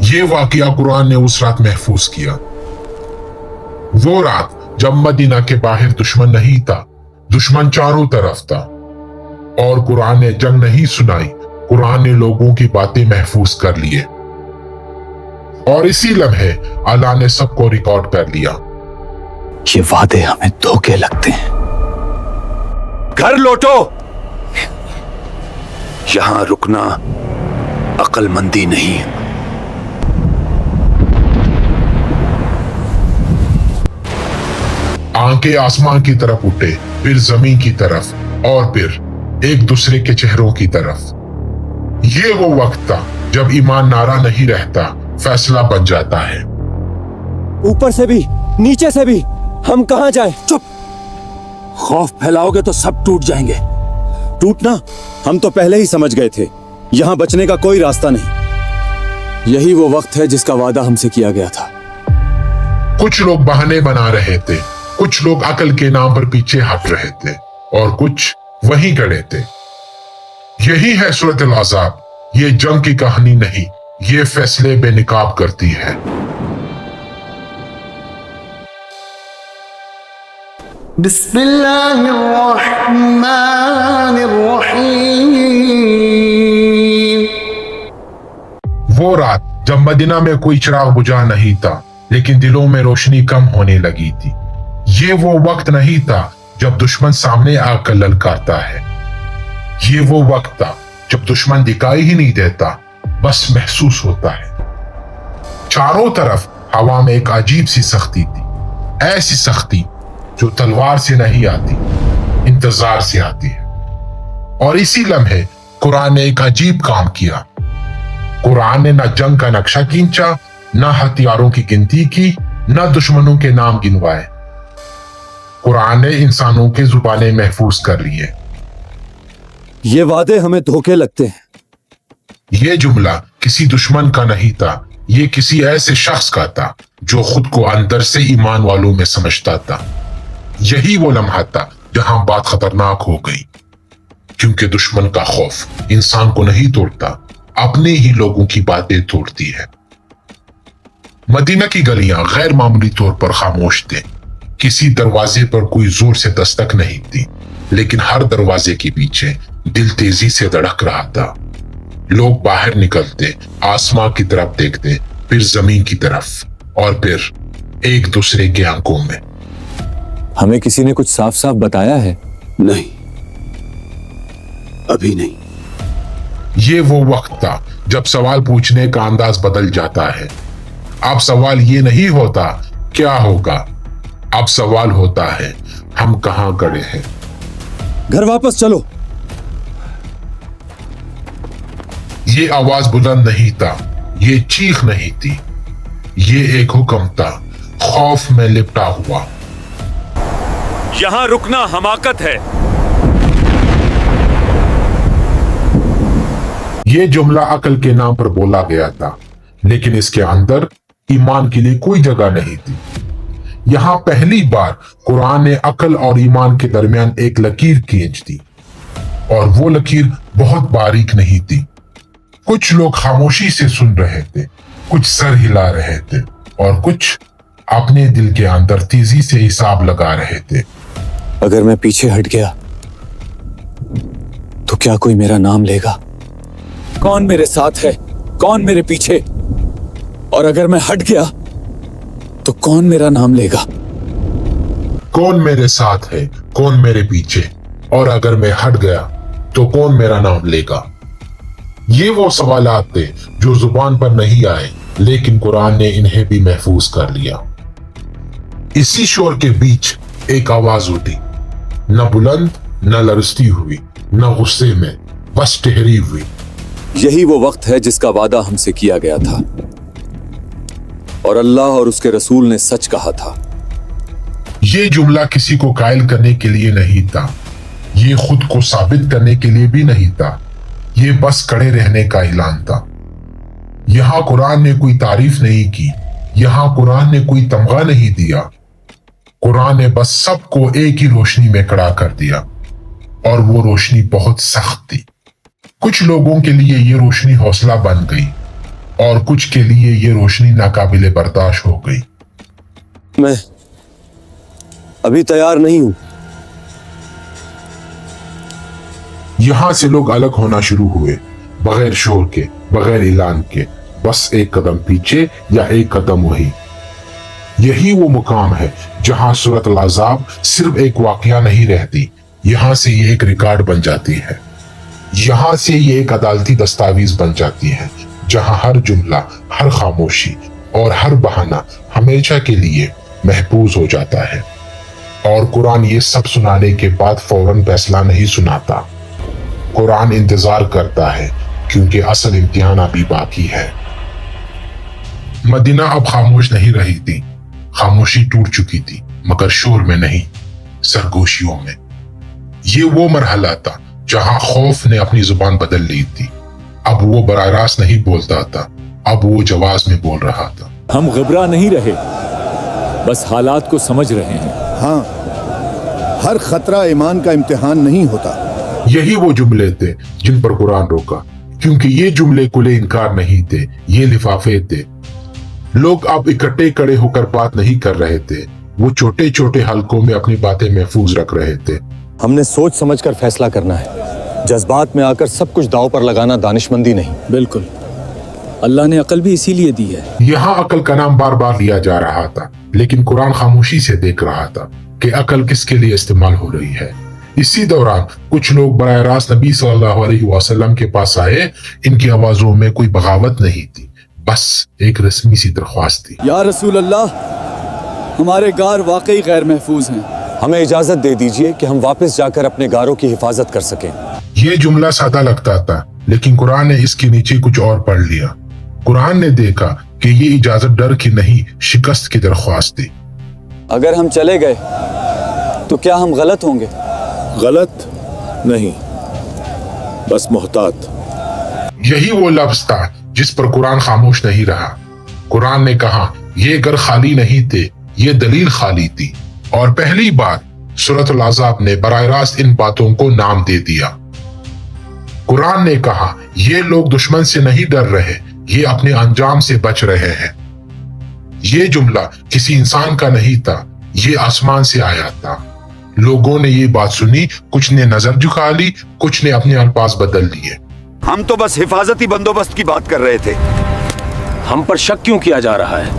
یہ واقعہ قرآن نے اس رات محفوظ کیا، وہ رات جب مدینہ کے باہر دشمن نہیں تھا، دشمن چاروں طرف تھا، اور قرآن نے جنگ نہیں سنائی، قرآن نے لوگوں کی باتیں محفوظ کر لیے، اور اسی لمحے اللہ نے سب کو ریکارڈ کر لیا۔ یہ وعدے ہمیں دھوکے لگتے ہیں۔ گھر لوٹو، یہاں رکنا عقل مندی نہیں۔ آنکھیں آسمان کی طرف اٹھے، پھر زمین کی طرف، اور پھر ایک دوسرے کے چہروں کی طرف۔ یہ وہ وقت تھا جب ایمان نعرہ نہیں رہتا، فیصلہ بن جاتا ہے۔ اوپر سے بھی نیچے سے بھی، ہم کہاں جائیں؟ چپ! خوف پھیلاؤ گے تو سب ٹوٹ جائیں گے۔ ٹوٹنا ہم تو پہلے ہی سمجھ گئے تھے، یہاں بچنے کا کوئی راستہ نہیں۔ یہی وہ وقت ہے جس کا وعدہ ہم سے کیا گیا تھا۔ کچھ لوگ بہانے بنا رہے تھے، کچھ لوگ عقل کے نام پر پیچھے ہٹ رہے تھے، اور کچھ وہیں کھڑے تھے۔ یہی ہے سورۃ العذاب۔ یہ جنگ کی کہانی نہیں، یہ فیصلے بے نقاب کرتی ہے۔ بسم اللہ الرحمن الرحیم۔ وہ رات جب مدینہ میں کوئی چراغ بجھا نہیں تھا، لیکن دلوں میں روشنی کم ہونے لگی تھی۔ یہ وہ وقت نہیں تھا جب دشمن سامنے آ کر للکارتا ہے، یہ وہ وقت تھا جب دشمن دکھائی ہی نہیں دیتا، بس محسوس ہوتا ہے۔ چاروں طرف ہوا میں ایک عجیب سی سختی تھی، ایسی سختی جو تلوار سے نہیں آتی، انتظار سے آتی ہے۔ اور اسی لمحے قرآن نے ایک عجیب کام کیا۔ قرآن نے نہ جنگ کا نقشہ کھینچا، نہ ہتھیاروں کی گنتی کی، نہ دشمنوں کے نام گنوائے۔ قرآن نے انسانوں کے زبانیں محفوظ کر لیے۔ یہ وعدے ہمیں دھوکے لگتے ہیں۔ یہ جملہ کسی دشمن کا نہیں تھا، یہ کسی ایسے شخص کا تھا جو خود کو اندر سے ایمان والوں میں سمجھتا تھا۔ یہی وہ لمحہ تھا جہاں بات خطرناک ہو گئی، کیونکہ دشمن کا خوف انسان کو نہیں توڑتا، اپنے ہی لوگوں کی باتیں توڑتی ہے۔ مدینہ کی گلیاں غیر معمولی طور پر خاموش تھے، کسی دروازے پر کوئی زور سے دستک نہیں تھی، لیکن ہر دروازے کے پیچھے دل تیزی سے دھڑک رہا تھا۔ لوگ باہر نکلتے، آسمان کی طرف دیکھتے، پھر زمین کی طرف، اور پھر ایک دوسرے کی آنکھوں میں۔ ہمیں کسی نے کچھ صاف صاف بتایا ہے؟ نہیں، ابھی نہیں۔ یہ وہ وقت تھا جب سوال پوچھنے کا انداز بدل جاتا ہے۔ اب سوال یہ نہیں ہوتا کیا ہوگا، اب سوال ہوتا ہے ہم کہاں کھڑے ہیں۔ گھر واپس چلو۔ یہ آواز بلند نہیں تھا، یہ چیخ نہیں تھی، یہ ایک حکم تھا، خوف میں لپٹا ہوا۔ یہاں رکنا حماقت ہے۔ یہ جملہ عقل کے نام پر بولا گیا تھا، لیکن اس کے اندر ایمان کے لیے کوئی جگہ نہیں تھی۔ یہاں پہلی بار قرآن نے عقل اور ایمان کے درمیان ایک لکیر کھینچ دی، اور وہ لکیر بہت باریک نہیں تھی۔ کچھ لوگ خاموشی سے سن رہے تھے، کچھ سر ہلا رہے تھے، اور کچھ اپنے دل کے اندر تیزی سے حساب لگا رہے تھے۔ اگر میں پیچھے ہٹ گیا تو کیا کوئی میرا نام لے گا؟ کون میرے ساتھ ہے، کون میرے پیچھے؟ اور اگر میں ہٹ گیا تو کون میرا نام لے گا؟ کون میرے ساتھ ہے، کون میرے پیچھے، اور اگر میں ہٹ گیا تو کون میرا نام لے گا؟ یہ وہ سوالات تھے جو زبان پر نہیں آئے، لیکن قرآن نے انہیں بھی محفوظ کر لیا۔ اسی شور کے بیچ ایک آواز اٹھی، نہ بلند، نہ لرزتی ہوئی، نہ غصے میں، بس ٹھہری ہوئی۔ یہی وہ وقت ہے جس کا وعدہ ہم سے کیا گیا تھا، اور اللہ اور اس کے رسول نے سچ کہا تھا۔ یہ جملہ کسی کو قائل کرنے کے لیے نہیں تھا، یہ خود کو ثابت کرنے کے لیے بھی نہیں تھا، یہ بس کھڑے رہنے کا اعلان تھا۔ یہاں قرآن نے کوئی تعریف نہیں کی، یہاں قرآن نے کوئی تمغہ نہیں دیا، قرآن نے بس سب کو ایک ہی روشنی میں کھڑا کر دیا، اور وہ روشنی بہت سخت تھی۔ کچھ لوگوں کے لیے یہ روشنی حوصلہ بن گئی، और कुछ के लिए ये रोशनी नाकाबिले बर्दाश्त हो गई। मैं अभी तैयार नहीं हूं। यहां से लोग अलग होना शुरू हुए, बगैर शोर के, बगैर ऐलान के, बस एक कदम पीछे या एक कदम वही। यही वो मुकाम है जहां सूरत अल-अहज़ाब सिर्फ एक वाकया नहीं रहती, यहां से ये एक रिकॉर्ड बन जाती है। यहां से ये एक अदालती दस्तावेज बन जाती है, जहां हर जुमला, हर खामोशी और हर बहाना हमेशा के लिए महफूज हो जाता है। और कुरान ये सब सुनाने के बाद फौरन फैसला नहीं सुनाता। कुरान इंतजार करता है, क्योंकि असल इम्तिहान अभी बाकी है। मदीना अब खामोश नहीं रही थी। खामोशी टूट चुकी थी, मगर शोर में नहीं, सरगोशियों में। ये वो मरहला था जहां खौफ ने अपनी जुबान बदल ली थी। अब वो बराह रास्त नहीं बोलता था, अब वो जवाज में बोल रहा था। हम घबरा नहीं रहे, बस हालात को समझ रहे हैं। हाँ, हर खतरा ईमान का इम्तिहान नहीं होता। यही वो जुमले थे जिन पर कुरान रोका, क्योंकि ये जुमले कुले इनकार नहीं थे, ये लिफाफे थे। लोग अब इकट्ठे खड़े होकर बात नहीं कर रहे थे, वो छोटे छोटे हलकों में अपनी बातें महफूज रख रहे थे। हमने सोच समझकर फैसला करना है। जज्बात में आकर सब कुछ दांव पर लगाना दानिशमंदी नहीं। बिल्कुल, अल्लाह ने अकल भी इसीलिए दी है। यहाँ अकल का नाम बार बार लिया जा रहा था, लेकिन कुरान खामोशी से देख रहा था कि अकल किसके लिए इस्तेमाल हो रही है। इसी दौरान कुछ लोग बराह रास्त नबी सल्लल्लाहु अलैहि वसल्लम के पास आए। इनकी आवाजों में कोई बगावत नहीं थी, बस एक रस्मी सी दरख्वास्त थी। या रसूल अल्लाह, हमारे गार वाकई गैर महफूज हैं। हमें इजाजत दे दीजिए कि हम वापस जाकर अपने गारों की हिफाजत कर सकें। ये जुमला सादा लगता था, लेकिन कुरान ने इसके नीचे कुछ और पढ़ लिया। कुरान ने देखा कि ये इजाजत डर की नहीं, शिकस्त की दरख्वास्त थी। अगर हम चले गए तो क्या हम गलत होंगे? गलत नहीं, बस मोहतात। यही वो लफ्ज था जिस पर कुरान खामोश नहीं रहा। कुरान ने कहा, ये घर खाली नहीं थे, ये दलील खाली थी। और पहली बार सूरत अल-अहज़ाब ने बराह रास्त इन बातों को नाम दे दिया। कुरान ने कहा, ये लोग दुश्मन से नहीं डर रहे, ये अपने अंजाम से बच रहे हैं। ये जुमला किसी इंसान का नहीं था, ये आसमान से आया था। लोगों ने ये बात सुनी, कुछ ने नजर झुका ली, कुछ ने अपने अल्फाज बदल लिए। हम तो बस हिफाजती बंदोबस्त की बात कर रहे थे। हम पर शक क्यों किया जा रहा है?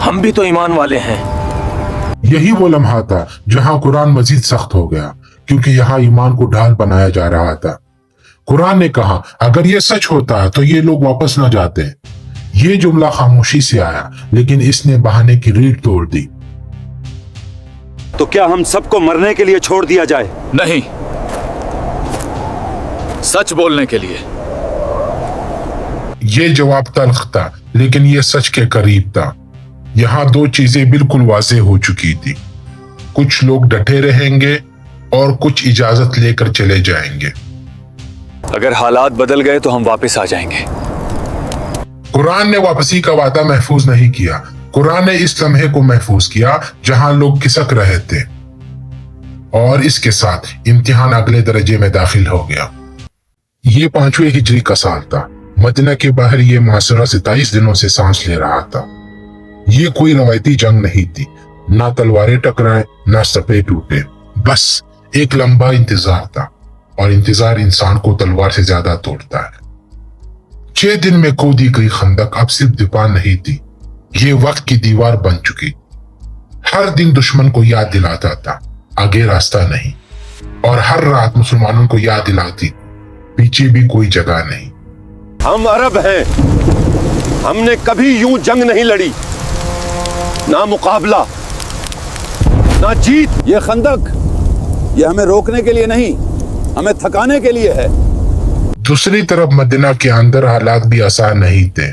हम भी तो ईमान वाले हैं। यही वो लम्हा था जहां कुरान मजीद सख्त हो गया, क्योंकि यहाँ ईमान को ढाल बनाया जा रहा था। कुरान ने कहा, अगर ये सच होता तो ये लोग वापस न जाते। ये जुमला खामोशी से आया, लेकिन इसने बहाने की रीढ़ तोड़ दी। तो क्या हम सबको मरने के लिए छोड़ दिया जाए? नहीं, सच बोलने के लिए। ये जवाब तल्ख था, लेकिन ये सच के करीब था। यहाँ दो चीजें बिल्कुल वाज़ेह हो चुकी थी। कुछ लोग डटे रहेंगे और कुछ इजाजत लेकर चले जाएंगे। अगर हालात बदल गए तो हम वापस आ जाएंगे। कुरान ने वापसी का वादा महफूज नहीं किया। कुरान ने इस लम्हे को महफूज किया जहां लोग खिसक रहे थे। और इसके साथ इम्तिहान अगले दर्जे में दाखिल हो गया। ये 5वें हिजरी का साल था। मदीना के बाहर ये माशरा 27 दिनों से सांस ले रहा था। ये कोई रवायती जंग नहीं थी, ना तलवारें टकराए, ना सपे टूटे, बस एक लंबा इंतजार था। और इंतजार इंसान को तलवार से ज्यादा तोड़ता है। 6 दिन में खोदी गई खंदक अब सिर्फ दीवार नहीं थी, ये वक्त की दीवार बन चुकी। हर दिन दुश्मन को याद दिलाता था, आगे रास्ता नहीं। और हर रात मुसलमानों को याद दिलाती, पीछे भी कोई जगह नहीं। हम अरब हैं, हमने कभी यूं जंग नहीं लड़ी, ना मुकाबला, ना जीत। ये खंदक, ये हमें रोकने के लिए नहीं, हमें थकाने के लिए है। दूसरी तरफ मदीना के अंदर हालात भी आसान नहीं थे।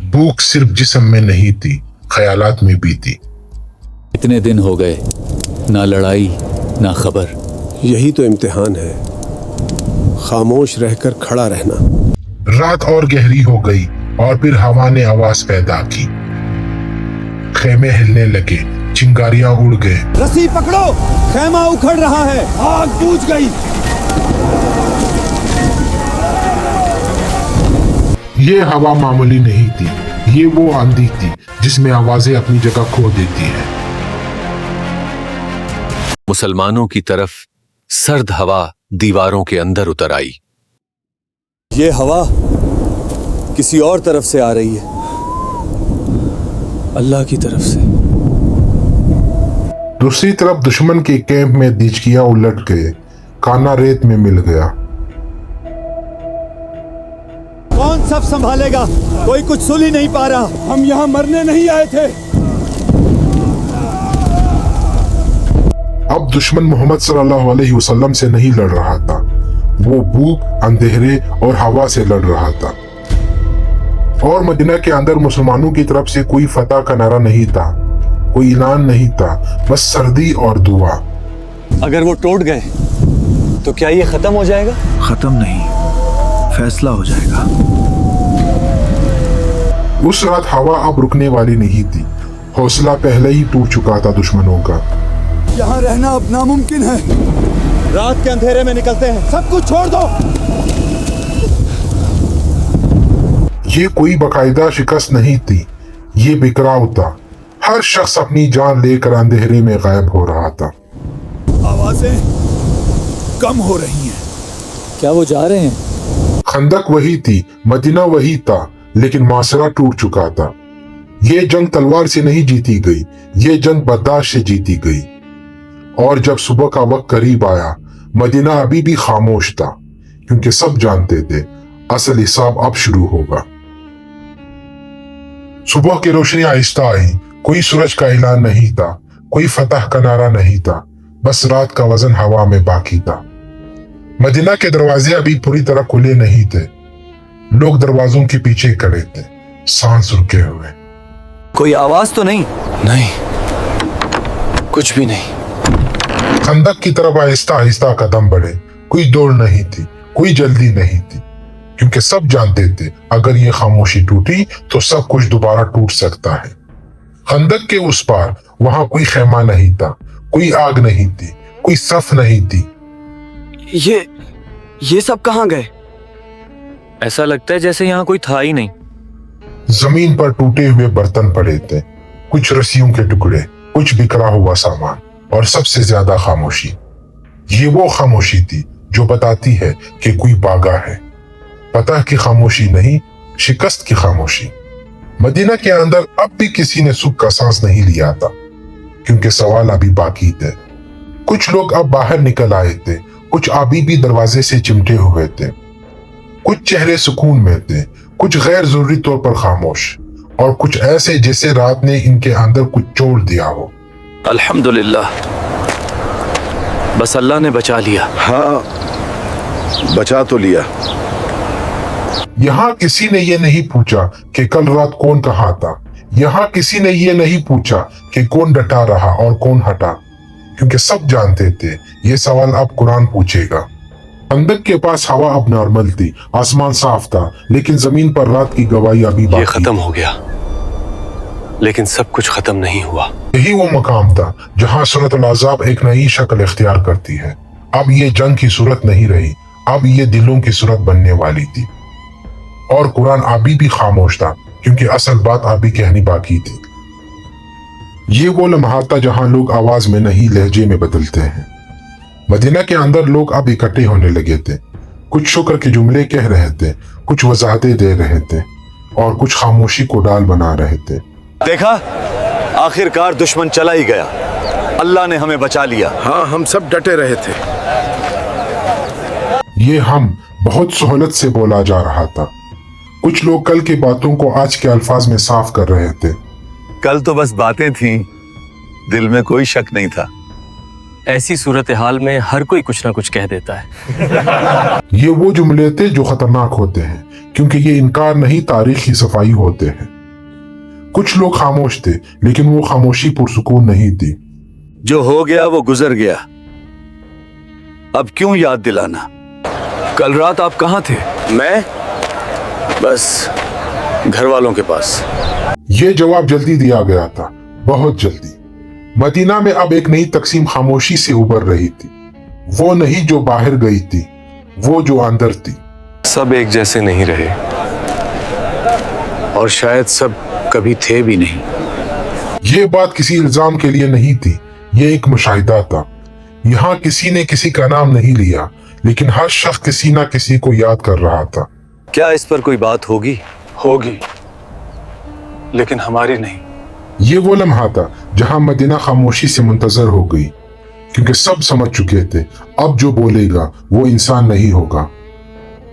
भूख सिर्फ जिस्म में नहीं थी, ख्यालात में भी थी। इतने दिन हो गए, ना लड़ाई ना खबर। यही तो इम्तिहान है, खामोश रहकर खड़ा रहना। रात और गहरी हो गई और फिर हवा ने आवाज पैदा की। खेमे हिलने लगे, चिंगारियां उड़ गए। रस्सी पकड़ो, खेमा उखड़ रहा है, आग बुझ गई। ये हवा मामूली नहीं थी, ये वो आंधी थी जिसमें आवाजें अपनी जगह खो देती हैं। मुसलमानों की तरफ सर्द हवा दीवारों के अंदर उतर आई। ये हवा किसी और तरफ से आ रही है, अल्लाह की तरफ से। दूसरी तरफ दुश्मन के कैंप में दिचकियां उलट गए, काना रेत में मिल गया। कौन सब संभालेगा? कोई कुछ सुन ही नहीं पा रहा। हम यहाँ मरने नहीं आए थे। अब दुश्मन मोहम्मद सल्लल्लाहु अलैहि वसल्लम से नहीं लड़ रहा था, वो भूख, अंधेरे और हवा से लड़ रहा था। और मदीना के अंदर मुसलमानों की तरफ से कोई फतह का नारा नहीं था, कोई ऐलान नहीं था, बस सर्दी और दुआ। अगर वो टूट गए तो क्या ये खत्म हो जाएगा? खत्म नहीं, फैसला हो जाएगा। उस रात हवा अब रुकने वाली नहीं थी, हौसला पहले ही टूट चुका था दुश्मनों का। यहाँ रहना अब नामुमकिन है। रात के अंधेरे में निकलते हैं। सब कुछ छोड़ दो। ये कोई बाकायदा शिकस्त नहीं थी, ये बिखराव था। हर शख्स अपनी जान लेकर अंधेरे में गायब हो रहा था। आवाजें कम हो रही हैं। क्या वो जा रहे हैं? खंदक वही थी, मदीना वही था, लेकिन मासरा टूट चुका था। ये जंग तलवार से नहीं जीती गई, ये जंग बर्दाश्त से जीती गई। और जब सुबह का वक्त करीब आया, मदीना अभी भी खामोश था, क्योंकि सब जानते थे असल हिसाब अब शुरू होगा। सुबह की रोशनी आहिस्ता आई, कोई सूरज का ऐलान नहीं था, कोई फतह का नारा नहीं था, बस रात का वजन हवा में बाकी था। मदीना के दरवाजे अभी पूरी तरह खुले नहीं थे, लोग दरवाजों के पीछे खड़े थे, सांस रुके हुए। कोई आवाज तो नहीं? नहीं, कुछ भी नहीं। खंदक की तरफ आहिस्ता आहिस्ता कदम बढ़े, कोई दौड़ नहीं थी, कोई जल्दी नहीं थी, क्योंकि सब जानते थे अगर ये खामोशी टूटी तो सब कुछ दोबारा टूट सकता है। खंदक के उस पार वहां कोई खेमा नहीं था, कोई आग नहीं थी, कोई सफ नहीं थी। ये सब कहाँ गए? ऐसा लगता है जैसे यहाँ कोई था ही नहीं। जमीन पर टूटे हुए बर्तन पड़े थे, कुछ रस्सियों के टुकड़े, कुछ बिखरा हुआ सामान, और सबसे ज्यादा खामोशी। ये वो खामोशी थी जो बताती है कि कोई भागा है। पता की खामोशी नहीं, शिकस्त की खामोशी। मदीना के अंदर अब भी किसी ने सुख का सांस नहीं लिया था, क्योंकि सवाल अभी बाकी थे। कुछ लोग अब बाहर निकल आए थे, कुछ अभी भी दरवाजे से चिमटे हुए थे, कुछ चेहरे सुकून में थे, कुछ गैर जरूरी तौर पर खामोश, और कुछ ऐसे जैसे रात ने इनके अंदर कुछ छोड़ दिया हो। अल्हम्दुलिल्लाह, बस अल्लाह ने बचा लिया। हाँ, बचा तो लिया। यहाँ किसी ने ये नहीं पूछा कि कल रात कौन कहाँ था, यहाँ किसी ने ये नहीं पूछा कि कौन डटा रहा और कौन हटा, क्योंकि सब जानते थे ये सवाल अब कुरान पूछेगा। खंदक के पास हवा अब नॉर्मल थी, आसमान साफ था, लेकिन जमीन पर रात की गवाही अभी बाकी। ये खत्म हो गया, लेकिन सब कुछ खत्म नहीं हुआ। यही वो मकाम था जहाँ सूरत अल-अहज़ाब एक नई शक्ल इख्तियार करती है। अब ये जंग की सूरत नहीं रही, अब ये दिलों की सूरत बनने वाली थी। और कुरान अभी भी खामोश था, क्योंकि असल बात अभी कहनी बाकी थी। ये वो लम्हा था जहाँ लोग आवाज में नहीं लहजे में बदलते हैं। मदीना के अंदर लोग अब इकट्ठे होने लगे थे, कुछ शुक्र के जुमले कह रहे थे, कुछ वजाहतें दे रहे थे, और कुछ खामोशी को डाल बना रहे थे। देखा, आखिरकार दुश्मन चला ही गया, अल्लाह ने हमें बचा लिया। हाँ, हम सब डटे रहे थे। ये हम बहुत सहूलत से बोला जा रहा था। कुछ लोग कल की बातों को आज के अल्फाज में साफ कर रहे थे। कल तो बस बातें थीं, दिल में कोई शक नहीं था। ऐसी सूरत हाल में हर कोई कुछ ना कुछ कह देता है। ये वो जुमले थे जो खतरनाक होते हैं, क्योंकि ये इनकार नहीं, तारीख की सफाई होते हैं। कुछ लोग खामोश थे, लेकिन वो खामोशी पुरसुकून नहीं थी। जो हो गया वो गुजर गया, अब क्यों याद दिलाना। कल रात आप कहाँ थे? मैं बस घर वालों के पास। ये जवाब जल्दी दिया गया था, बहुत जल्दी। मदीना में अब एक नई तकसीम खामोशी से उभर रही थी। वो नहीं जो बाहर गई थी, वो जो अंदर थी। सब एक जैसे नहीं रहे, और शायद सब कभी थे भी नहीं। ये बात किसी इल्जाम के लिए नहीं थी, ये एक मुशाहिदा था। यहाँ किसी ने किसी का नाम नहीं लिया, लेकिन हर शख्स किसी ना किसी को याद कर रहा था। क्या इस पर कोई बात होगी? होगी, लेकिन हमारी नहीं। ये वो लम्हा था जहां मदीना खामोशी से मुंतजर हो गई, क्योंकि सब समझ चुके थे अब जो बोलेगा वो इंसान नहीं होगा।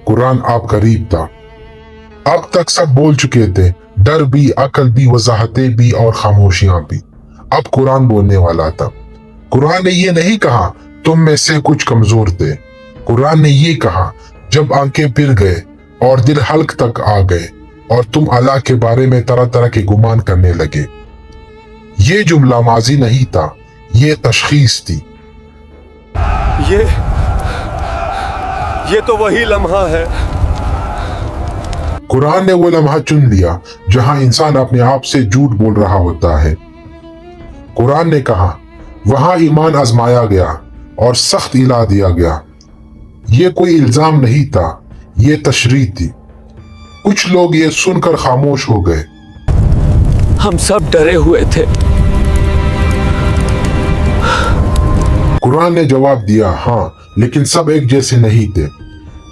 कुरान आप करीब था। अब तक सब बोल चुके थे, डर भी, अकल भी, वजाहतें भी और खामोशियां भी। अब कुरान बोलने वाला था। कुरान ने ये नहीं कहा तुम में से कुछ कमजोर थे। कुरान ने ये कहा जब आंखें फिर गए और दिल हल्क तक आ गए और तुम अल्लाह के बारे में तरह तरह के गुमान करने लगे। ये जुमला माजी नहीं था, ये तशखीस थी। ये तो वही लम्हा है। कुरान ने वो लम्हा चुन लिया जहां इंसान अपने आप से झूठ बोल रहा होता है। कुरान ने कहा वहां ईमान आजमाया गया और सख्त इला दिया गया। ये कोई इल्जाम नहीं था, ये तशरीह थी। कुछ लोग ये सुनकर खामोश हो गए। हम सब डरे हुए थे। कुरान ने जवाब दिया हाँ, लेकिन सब एक जैसे नहीं थे।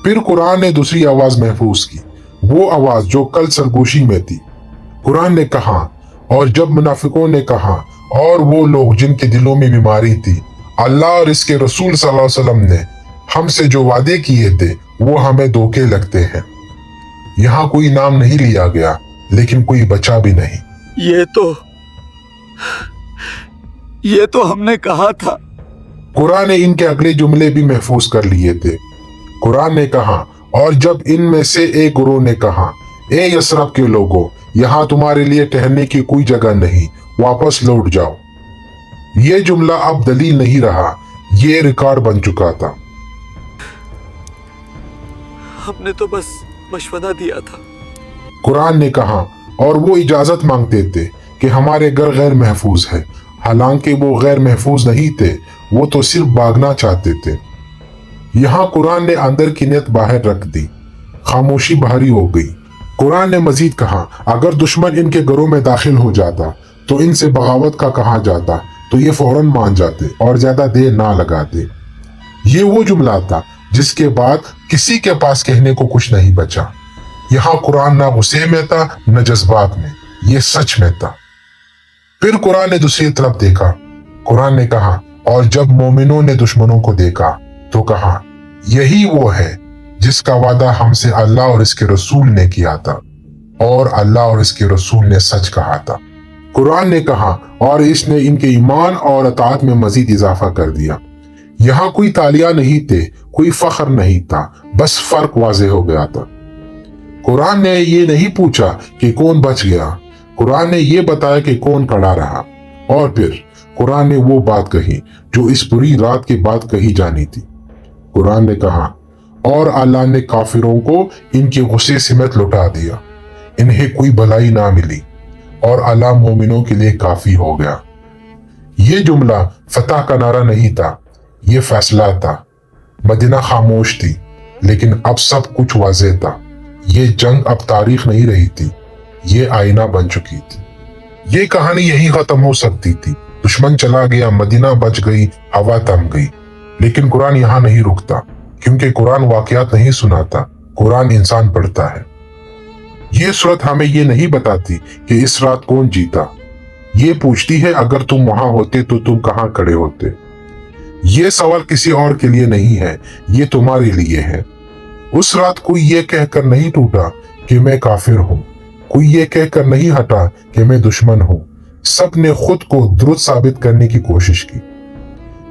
फिर कुरान ने दूसरी आवाज महफूज की, वो आवाज जो कल सरगोशी में थी। कुरान ने कहा और जब मुनाफिकों ने कहा और वो लोग जिनके दिलों में बीमारी थी, अल्लाह और इसके रसूल सल्लल्लाहु अलैहि वसल्लम ने हमसे जो वादे किए थे वो हमें धोखे लगते हैं। यहाँ कोई नाम नहीं लिया गया, लेकिन कोई बचा भी नहीं। ये तो हमने कहा था। कुरान ने इनके अगले जुमले भी महफूज कर लिए थे। कुरान ने कहा और जब इनमें से एक गुरु ने कहा ए यसरब के लोगों, यहाँ तुम्हारे लिए ठहरने की कोई जगह नहीं, वापस लौट जाओ। ये जुमला अब दलील नहीं रहा, ये रिकॉर्ड बन चुका था। हमने तो बस मशवरा दिया था। कुरान ने कहा और वो इजाजत मांगते थे कि हमारे घर गैर महफूज है, हालांकि वो गैर महफूज नहीं थे, वो तो सिर्फ भागना चाहते थे। यहाँ कुरान ने अंदर की नीयत बाहर रख दी। खामोशी भारी हो गई। कुरान ने मजीद कहा अगर दुश्मन इनके घरों में दाखिल हो जाता तो इनसे बगावत का कहा जाता तो ये फौरन मान जाते और ज्यादा देर ना लगाते। ये वो जुमला था जिसके बाद किसी के पास कहने को कुछ नहीं बचा। यहाँ कुरान ना गुस्से में था न जज्बात में, ये सच में था। फिर कुरान ने दूसरी तरफ देखा। कुरान ने कहा और जब मोमिनों ने दुश्मनों को देखा तो कहा यही वो है जिसका वादा हमसे अल्लाह और इसके रसूल ने किया था, और अल्लाह और इसके रसूल ने सच कहा था। कुरान ने कहा और इसने इनके ईमान और अताअत में मजीद इजाफा कर दिया। यहाँ कोई तालियां नहीं थे, कोई फख्र नहीं था, बस फर्क वाजे हो गया था। कुरान ने ये नहीं पूछा कि कौन बच गया, कुरान ने ये बताया कि कौन खड़ा रहा। और फिर कुरान ने वो बात कही जो इस बुरी रात के बाद कही जानी थी। कुरान ने कहा और अल्लाह ने काफिरों को इनके गुस्से समेत लुटा दिया, इन्हें कोई भलाई ना मिली और अल्लाह मोमिनों के लिए काफी हो गया। ये जुमला फतह का नारा नहीं था, ये फैसला था। मदीना खामोश थी, लेकिन अब सब कुछ वाज़ेह था। ये जंग अब तारीख नहीं रही थी, ये आईना बन चुकी थी। ये कहानी यही खत्म हो सकती थी। दुश्मन चला गया, मदीना बच गई, हवा थम गई। लेकिन कुरान यहाँ नहीं रुकता, क्योंकि कुरान वाकयात नहीं सुनाता, कुरान इंसान पढ़ता है। ये सूरत हमें ये नहीं बताती कि इस रात कौन जीता, ये पूछती है अगर तुम वहां होते तो तुम कहाँ खड़े होते। ये सवाल किसी और के लिए नहीं है, ये तुम्हारे लिए है। उस रात कोई ये कहकर नहीं टूटा कि मैं काफिर हूं, कोई ये कहकर नहीं हटा कि मैं दुश्मन हूं। सब ने खुद को दुरुस्त साबित करने की कोशिश की।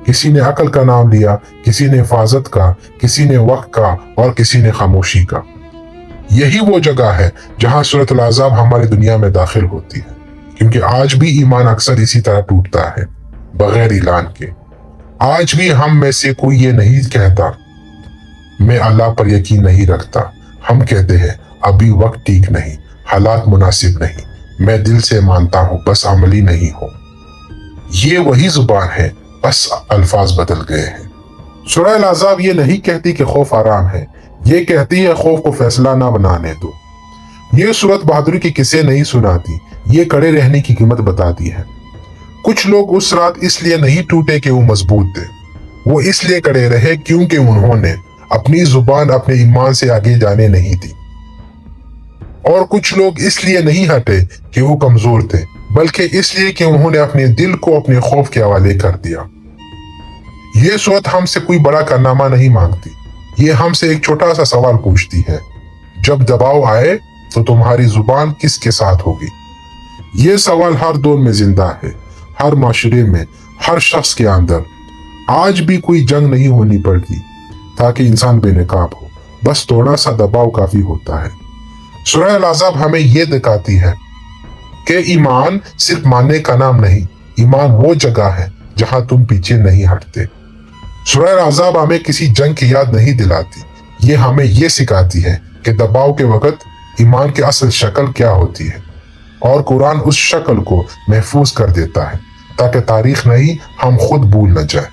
किसी ने अकल का नाम लिया, किसी ने हिफाजत का, किसी ने वक्त का और किसी ने खामोशी का। यही वो जगह है जहां सूरत अल-अहज़ाब हमारी दुनिया में दाखिल होती है, क्योंकि आज भी ईमान अक्सर इसी तरह टूटता है, बगैर ऐलान के। आज भी हम में से कोई ये नहीं कहता मैं अल्लाह पर यकीन नहीं रखता। हम कहते हैं अभी वक्त ठीक नहीं, हालात मुनासिब नहीं, मैं दिल से मानता हूं, बस अमली नहीं हो। ये वही जुबान है, बस अल्फाज बदल गए हैं। सूरह अल-अहज़ाब ये नहीं कहती कि खौफ आराम है, ये कहती है खौफ को फैसला ना बनाने दो। ये सूरत बहादुरी के किस्से नहीं सुनाती, ये कड़े रहने की कीमत बताती है। कुछ लोग उस रात इसलिए नहीं टूटे कि वो मजबूत थे, वो इसलिए कड़े रहे क्योंकि उन्होंने अपनी जुबान अपने ईमान से आगे जाने नहीं दी। और कुछ लोग इसलिए नहीं हटे कि वो कमजोर थे, बल्कि इसलिए कि उन्होंने अपने दिल को अपने खौफ के हवाले कर दिया। ये सूरत हमसे कोई बड़ा कारनामा नहीं मांगती, ये हमसे एक छोटा सा सवाल पूछती है, जब दबाव आए तो तुम्हारी जुबान किसके साथ होगी? ये सवाल हर दौर में जिंदा है, हर माशरे में, हर शख्स के अंदर। आज भी कोई जंग नहीं होनी पड़ती ताकि इंसान बेनकाब हो, बस थोड़ा सा दबाव काफी होता है। सूरह अल-अहज़ाब हमें यह दिखाती है कि ईमान सिर्फ मानने का नाम नहीं, ईमान वो जगह है जहां तुम पीछे नहीं हटते। सूरह अल-अहज़ाब हमें किसी जंग की याद नहीं दिलाती, ये हमें ये सिखाती है कि दबाव के वक्त ईमान की असल शक्ल क्या होती है, और कुरान उस शक्ल को महफूज कर देता है ताकि तारीख नहीं हम खुद भूल न जाए।